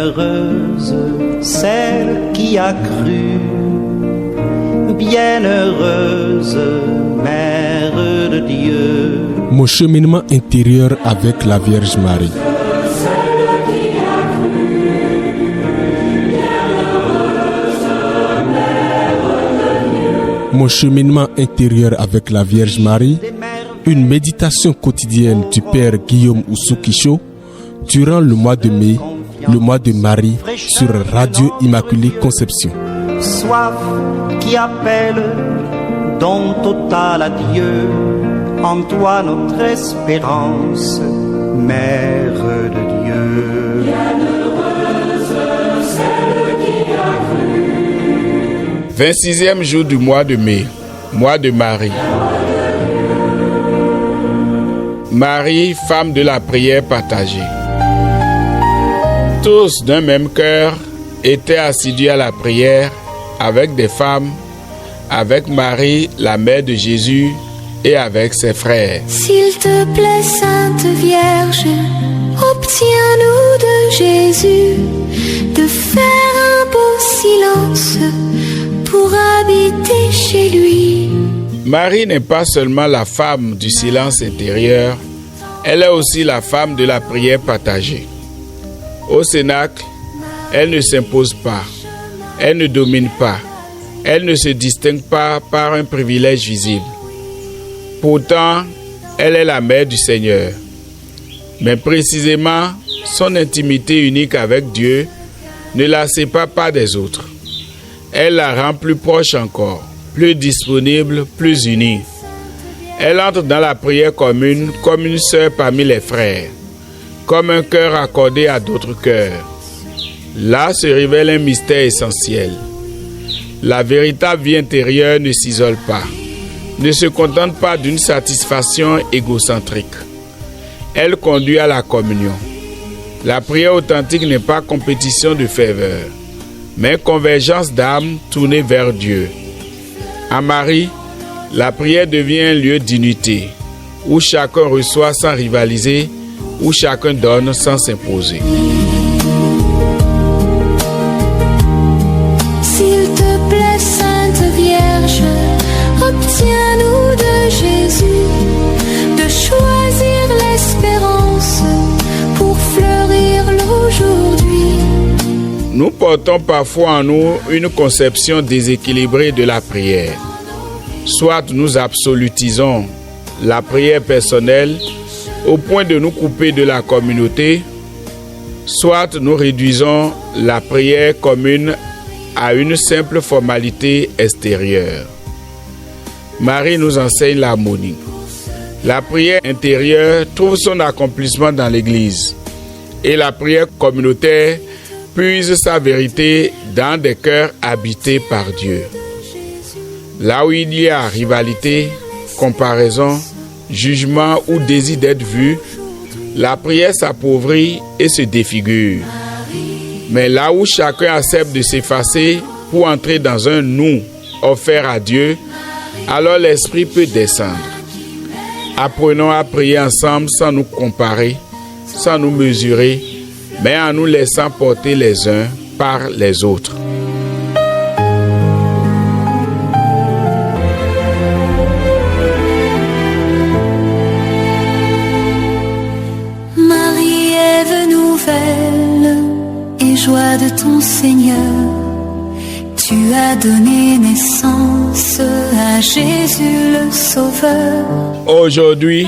Bienheureuse celle qui a cru, bienheureuse Mère de Dieu. Mon cheminement intérieur avec la Vierge Marie. Mon cheminement intérieur avec la Vierge Marie, une méditation quotidienne du Père Guillaume Oussou-Kicho durant le mois de mai, le mois de Marie sur Radio Immaculée Conception. Soif qui appelle, don total à Dieu, en toi notre espérance, Mère de Dieu. Bienheureuse celle qui a cru. 26e jour du mois de mai, mois de Marie. Marie, femme de la prière partagée. Tous d'un même cœur étaient assidus à la prière avec des femmes, avec Marie, la mère de Jésus, et avec ses frères. S'il te plaît, Sainte Vierge, obtiens-nous de Jésus de faire un beau silence pour habiter chez lui. Marie n'est pas seulement la femme du silence intérieur, elle est aussi la femme de la prière partagée. Au Cénacle, elle ne s'impose pas, elle ne domine pas, elle ne se distingue pas par un privilège visible. Pourtant, elle est la mère du Seigneur. Mais précisément, son intimité unique avec Dieu ne la sépare pas des autres. Elle la rend plus proche encore, plus disponible, plus unie. Elle entre dans la prière commune comme une sœur parmi les frères, comme un cœur accordé à d'autres cœurs. Là se révèle un mystère essentiel. La véritable vie intérieure ne s'isole pas, ne se contente pas d'une satisfaction égocentrique. Elle conduit à la communion. La prière authentique n'est pas compétition de ferveur, mais convergence d'âme tournée vers Dieu. À Marie, la prière devient un lieu d'unité, où chacun reçoit sans rivaliser, où chacun donne sans s'imposer. S'il te plaît, Sainte Vierge, obtiens-nous de Jésus de choisir l'espérance pour fleurir l'aujourd'hui. Nous portons parfois en nous une conception déséquilibrée de la prière. Soit nous absolutisons la prière personnelle au point de nous couper de la communauté, soit nous réduisons la prière commune à une simple formalité extérieure. Marie nous enseigne l'harmonie. La prière intérieure trouve son accomplissement dans l'Église et la prière communautaire puise sa vérité dans des cœurs habités par Dieu. Là où il y a rivalité, comparaison, jugement ou désir d'être vu, la prière s'appauvrit et se défigure. Mais là où chacun accepte de s'effacer pour entrer dans un nous offert à Dieu, alors l'Esprit peut descendre. Apprenons à prier ensemble sans nous comparer, sans nous mesurer, mais en nous laissant porter les uns par les autres. Marie, Ève nouvelle et joie de ton Seigneur, tu as donné naissance à Jésus le Sauveur. Aujourd'hui,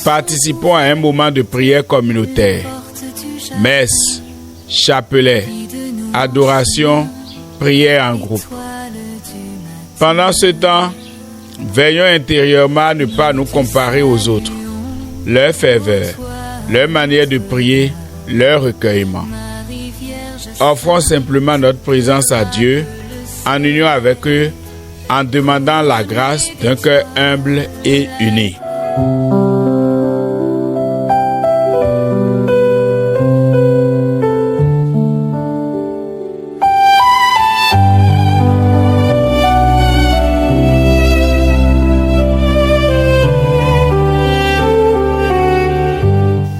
participons à un moment de prière communautaire. Messe, chapelet, adoration, prière en groupe. Pendant ce temps, veillons intérieurement à ne pas nous comparer aux autres, leur ferveur, leur manière de prier, leur recueillement. Offrons simplement notre présence à Dieu en union avec eux, en demandant la grâce d'un cœur humble et uni.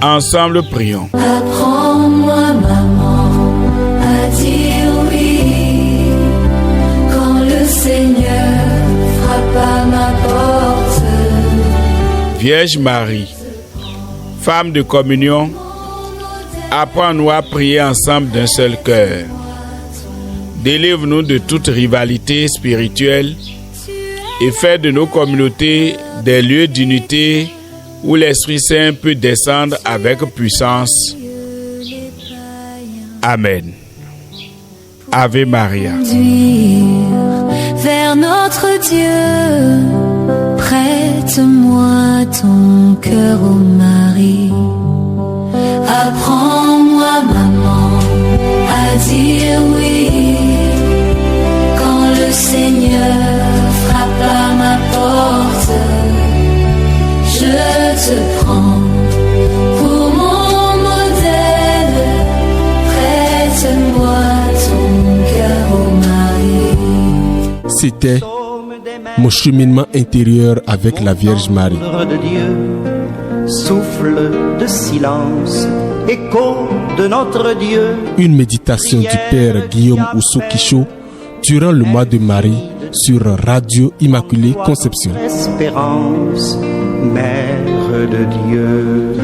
Ensemble, prions. Apprends-moi, maman, Vierge Marie, femme de communion, apprends-nous à prier ensemble d'un seul cœur. Délivre-nous de toute rivalité spirituelle et fais de nos communautés des lieux d'unité où l'Esprit Saint peut descendre avec puissance. Amen. Ave Maria. Vers notre Dieu, prête-moi ton cœur, ô Marie. Apprends-moi, maman, à dire oui quand le Seigneur frappe à ma porte. Je te prends pour mon modèle. Prête-moi ton cœur, ô Marie. C'était mon cheminement intérieur avec la Vierge Marie. De Dieu, souffle de silence, écho de notre Dieu. Une méditation du Père Guillaume Ousso-Quichot durant le mois de Marie sur Radio Immaculée Conception. Espérance, Mère de Dieu.